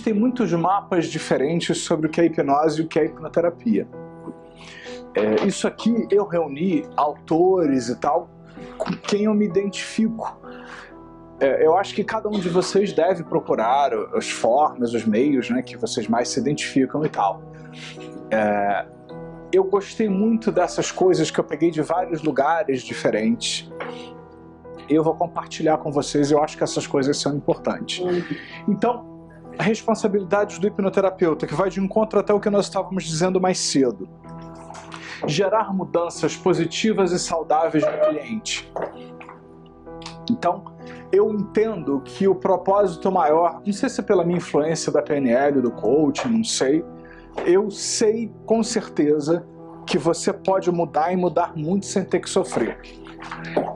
existem muitos mapas diferentes sobre o que é hipnose e o que é hipnoterapia. Isso aqui eu reuni autores e tal, com quem eu me identifico. Eu acho que cada um de vocês deve procurar as formas, os meios, né, que vocês mais se identificam e tal. Eu gostei muito dessas coisas que eu peguei de vários lugares diferentes. Eu vou compartilhar com vocês, eu acho que essas coisas são importantes. Então, a responsabilidade do hipnoterapeuta, que vai de encontro até o que nós estávamos dizendo mais cedo. Gerar mudanças positivas e saudáveis no cliente. Então, eu entendo que o propósito maior, não sei se é pela minha influência da PNL, do coaching, não sei, eu sei com certeza que você pode mudar e mudar muito sem ter que sofrer.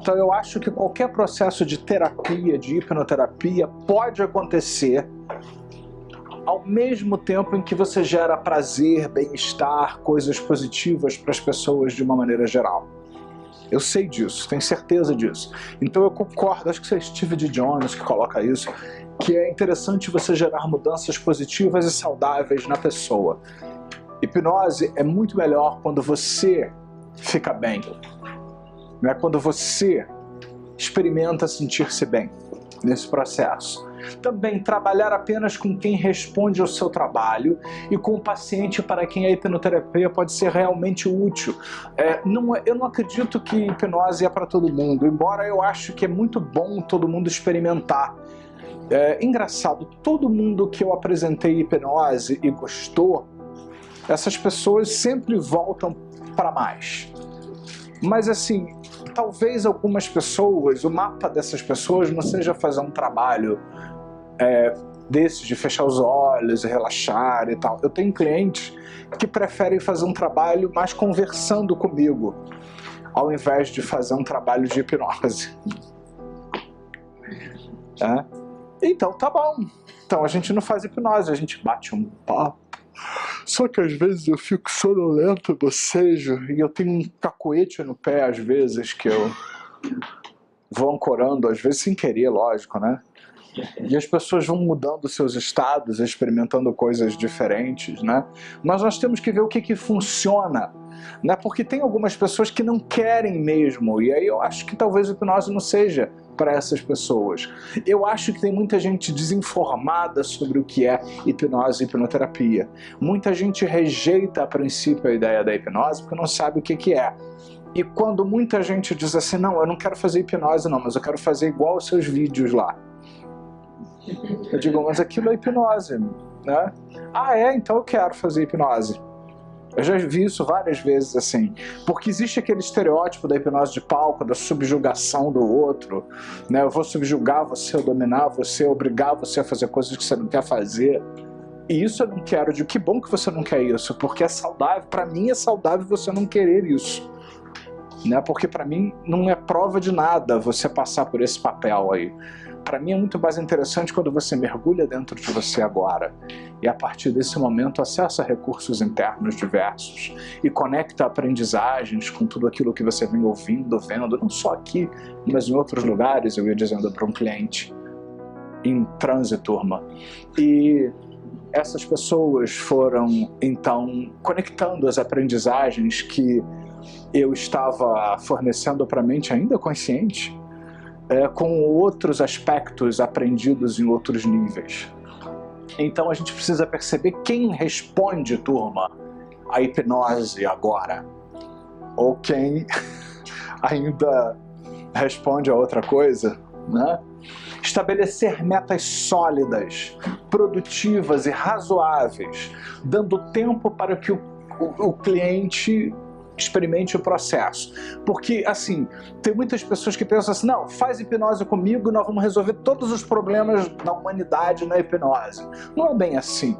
Então eu acho que qualquer processo de terapia, de hipnoterapia, pode acontecer ao mesmo tempo em que você gera prazer, bem-estar, coisas positivas para as pessoas de uma maneira geral. Eu sei disso, tenho certeza disso. Então eu concordo, acho que é Steve D. Jones que coloca isso, que é interessante você gerar mudanças positivas e saudáveis na pessoa. Hipnose é muito melhor quando você fica bem, né? Quando você experimenta sentir-se bem nesse processo. Também trabalhar apenas com quem responde ao seu trabalho e com o paciente para quem a hipnoterapia pode ser realmente útil. Eu não acredito que hipnose é para todo mundo, embora eu acho que é muito bom todo mundo experimentar. Engraçado, todo mundo que eu apresentei hipnose e gostou, essas pessoas sempre voltam para mais. Mas assim, talvez algumas pessoas, o mapa dessas pessoas não seja fazer um trabalho desses de fechar os olhos e relaxar e tal. Eu tenho clientes que preferem fazer um trabalho mais conversando comigo, ao invés de fazer um trabalho de hipnose. Então tá bom. Então a gente não faz hipnose, a gente bate um papo. Só que às vezes eu fico sonolento, bocejo, e eu tenho um cacoete no pé às vezes que eu vou ancorando, às vezes sem querer, lógico, né? E as pessoas vão mudando seus estados, experimentando coisas diferentes, né? Mas nós temos que ver o que funciona, né? Porque tem algumas pessoas que não querem mesmo, e aí eu acho que talvez a hipnose não seja para essas pessoas. Eu acho que tem muita gente desinformada sobre o que é hipnose e hipnoterapia. Muita gente rejeita a princípio a ideia da hipnose porque não sabe o que é. E quando muita gente diz assim, não, eu não quero fazer hipnose não, mas eu quero fazer igual aos seus vídeos lá. Eu digo, mas aquilo é hipnose, né? Então eu quero fazer hipnose. Eu já vi isso várias vezes assim, porque existe aquele estereótipo da hipnose de palco, da subjugação do outro, né? Eu vou subjugar você, eu dominar você, obrigar você a fazer coisas que você não quer fazer. E isso eu não quero. De que bom que você não quer isso, porque é saudável, para mim é saudável você não querer isso, né? Porque para mim não é prova de nada você passar por esse papel aí. Para mim é muito mais interessante quando você mergulha dentro de você agora e a partir desse momento acessa recursos internos diversos e conecta aprendizagens com tudo aquilo que você vem ouvindo, vendo, não só aqui, mas em outros lugares, eu ia dizendo para um cliente em transe, turma. E essas pessoas foram então conectando as aprendizagens que eu estava fornecendo para a mente ainda consciente, com outros aspectos aprendidos em outros níveis. Então a gente precisa perceber quem responde, turma, à hipnose agora, ou quem ainda responde a outra coisa, né? Estabelecer metas sólidas, produtivas e razoáveis, dando tempo para que o cliente experimente o processo. Porque, assim, tem muitas pessoas que pensam assim, não, faz hipnose comigo e nós vamos resolver todos os problemas da humanidade na hipnose. Não é bem assim,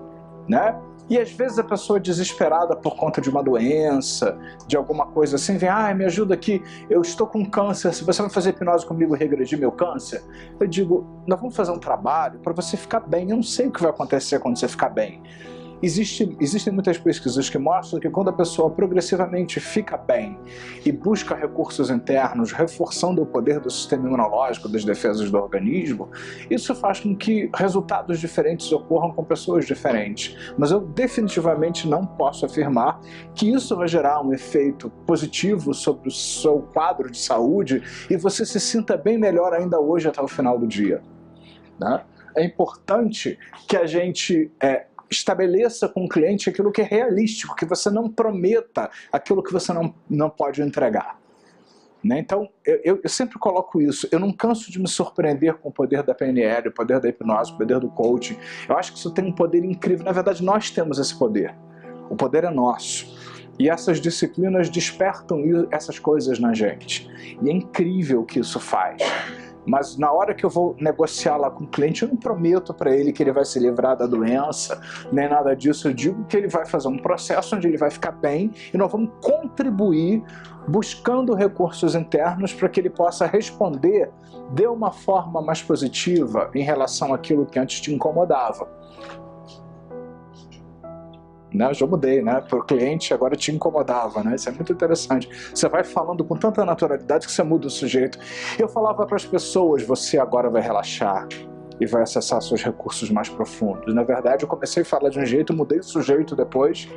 né? E às vezes a pessoa desesperada por conta de uma doença, de alguma coisa assim, vem, me ajuda aqui, eu estou com câncer, se você vai fazer hipnose comigo e regredir meu câncer? Eu digo, nós vamos fazer um trabalho para você ficar bem, eu não sei o que vai acontecer quando você ficar bem. Existem muitas pesquisas que mostram que quando a pessoa progressivamente fica bem e busca recursos internos, reforçando o poder do sistema imunológico, das defesas do organismo, isso faz com que resultados diferentes ocorram com pessoas diferentes. Mas eu definitivamente não posso afirmar que isso vai gerar um efeito positivo sobre o seu quadro de saúde e você se sinta bem melhor ainda hoje até o final do dia, né? É importante que a gente estabeleça com o cliente aquilo que é realístico, que você não prometa aquilo que você não pode entregar, né? Então, eu sempre coloco isso, eu não canso de me surpreender com o poder da PNL, o poder da hipnose, o poder do coaching. Eu acho que isso tem um poder incrível, na verdade nós temos esse poder, o poder é nosso. E essas disciplinas despertam essas coisas na gente, e é incrível o que isso faz. Mas na hora que eu vou negociar lá com o cliente, eu não prometo para ele que ele vai se livrar da doença, nem nada disso. Eu digo que ele vai fazer um processo onde ele vai ficar bem e nós vamos contribuir buscando recursos internos para que ele possa responder de uma forma mais positiva em relação àquilo que antes te incomodava. Né, eu já mudei, né? Para o cliente agora te incomodava, né? Isso é muito interessante. Você vai falando com tanta naturalidade que você muda o sujeito. Eu falava para as pessoas, você agora vai relaxar e vai acessar seus recursos mais profundos. Na verdade, eu comecei a falar de um jeito, mudei o sujeito depois,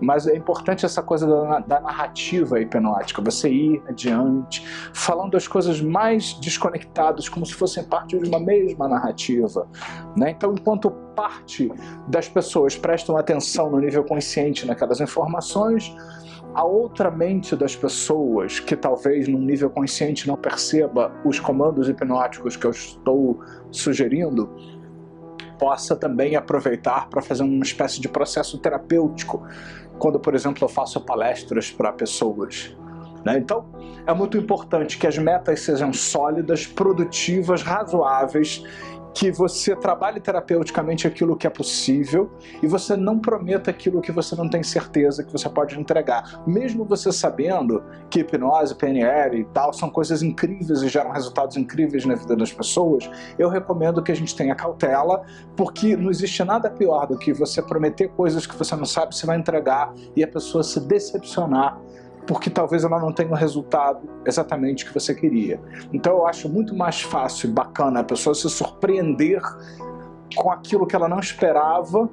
mas é importante essa coisa da narrativa hipnótica, você ir adiante, falando as coisas mais desconectadas, como se fossem parte de uma mesma narrativa, né? Então, enquanto parte das pessoas prestam atenção no nível consciente naquelas informações, a outra mente das pessoas, que talvez num nível consciente não perceba os comandos hipnóticos que eu estou sugerindo, possa também aproveitar para fazer uma espécie de processo terapêutico, quando, por exemplo, eu faço palestras para pessoas, né? Então, é muito importante que as metas sejam sólidas, produtivas, razoáveis, que você trabalhe terapeuticamente aquilo que é possível e você não prometa aquilo que você não tem certeza que você pode entregar. Mesmo você sabendo que hipnose, PNL e tal são coisas incríveis e geram resultados incríveis na vida das pessoas, eu recomendo que a gente tenha cautela, porque não existe nada pior do que você prometer coisas que você não sabe se vai entregar e a pessoa se decepcionar porque talvez ela não tenha o resultado exatamente que você queria. Então eu acho muito mais fácil e bacana a pessoa se surpreender com aquilo que ela não esperava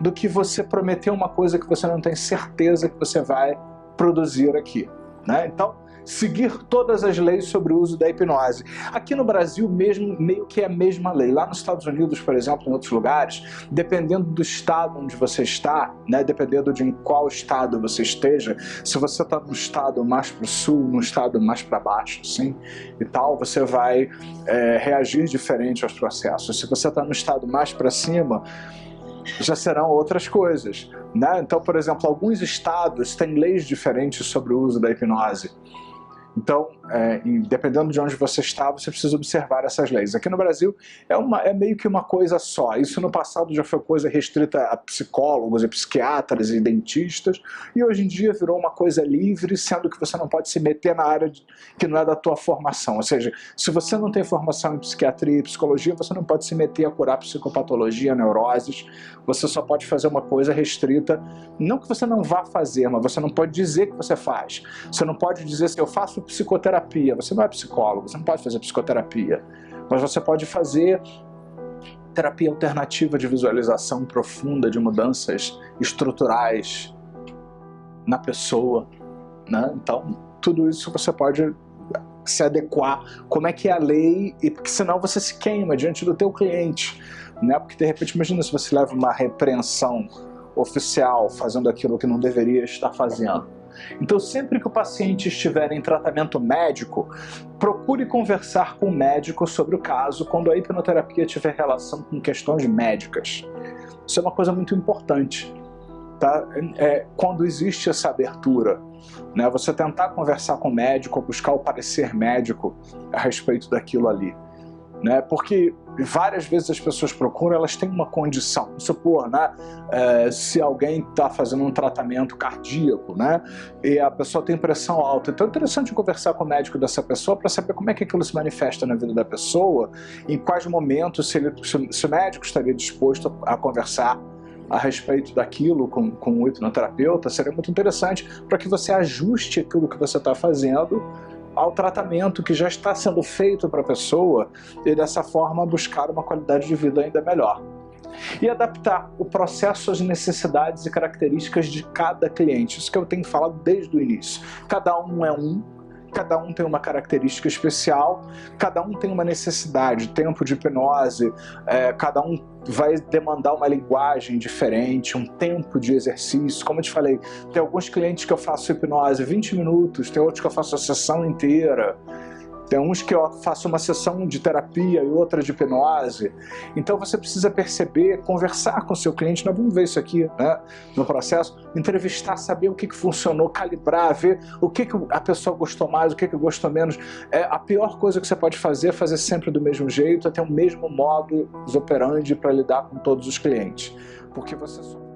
do que você prometer uma coisa que você não tem certeza que você vai produzir aqui, né? Então, seguir todas as leis sobre o uso da hipnose. Aqui no Brasil mesmo, meio que é a mesma lei. Lá nos Estados Unidos, por exemplo, em outros lugares, dependendo do estado onde você está, né, dependendo de em qual estado você esteja, se você está num estado mais para o sul, num estado mais para baixo, assim, e tal, você vai reagir diferente aos processos. Se você está no estado mais para cima, já serão outras coisas, né? Então, por exemplo, alguns estados têm leis diferentes sobre o uso da hipnose. Então, dependendo de onde você está, você precisa observar essas leis. Aqui no Brasil é meio que uma coisa só. Isso no passado já foi coisa restrita a psicólogos, e psiquiatras e dentistas, e hoje em dia virou uma coisa livre, sendo que você não pode se meter na área que não é da tua formação. Ou seja, se você não tem formação em psiquiatria e psicologia, você não pode se meter a curar psicopatologia, neuroses. Você só pode fazer uma coisa restrita, não que você não vá fazer, mas você não pode dizer que você faz. Você não pode dizer se eu faço psicoterapia. Você não é psicólogo, você não pode fazer psicoterapia, mas você pode fazer terapia alternativa de visualização profunda de mudanças estruturais na pessoa, né? Então, tudo isso você pode se adequar, como é que é a lei, e porque senão você se queima diante do teu cliente, né? Porque de repente, imagina se você leva uma repreensão oficial fazendo aquilo que não deveria estar fazendo. Então, sempre que o paciente estiver em tratamento médico, procure conversar com o médico sobre o caso quando a hipnoterapia tiver relação com questões médicas. Isso é uma coisa muito importante, tá? Quando existe essa abertura, né? Você tentar conversar com o médico, buscar o parecer médico a respeito daquilo ali, né? Porque várias vezes as pessoas procuram, elas têm uma condição. Vamos supor, né? Se alguém está fazendo um tratamento cardíaco, né? E a pessoa tem pressão alta, então é interessante conversar com o médico dessa pessoa para saber como é que aquilo se manifesta na vida da pessoa, em quais momentos, se o médico estaria disposto a conversar a respeito daquilo com o hipnoterapeuta, seria muito interessante para que você ajuste aquilo que você está fazendo ao tratamento que já está sendo feito para a pessoa e dessa forma buscar uma qualidade de vida ainda melhor. E adaptar o processo às necessidades e características de cada cliente, isso que eu tenho falado desde o início. Cada um tem uma característica especial, cada um tem uma necessidade, tempo de hipnose, cada um vai demandar uma linguagem diferente, um tempo de exercício. Como eu te falei, tem alguns clientes que eu faço hipnose 20 minutos, tem outros que eu faço a sessão inteira, tem uns que eu faço uma sessão de terapia e outra de hipnose. Então você precisa perceber, conversar com o seu cliente, nós vamos ver isso aqui, né, no processo, entrevistar, saber o que funcionou, calibrar, ver o que a pessoa gostou mais, o que gostou menos. A pior coisa que você pode fazer é fazer sempre do mesmo jeito, é ter o mesmo modus operandi para lidar com todos os clientes. Porque você só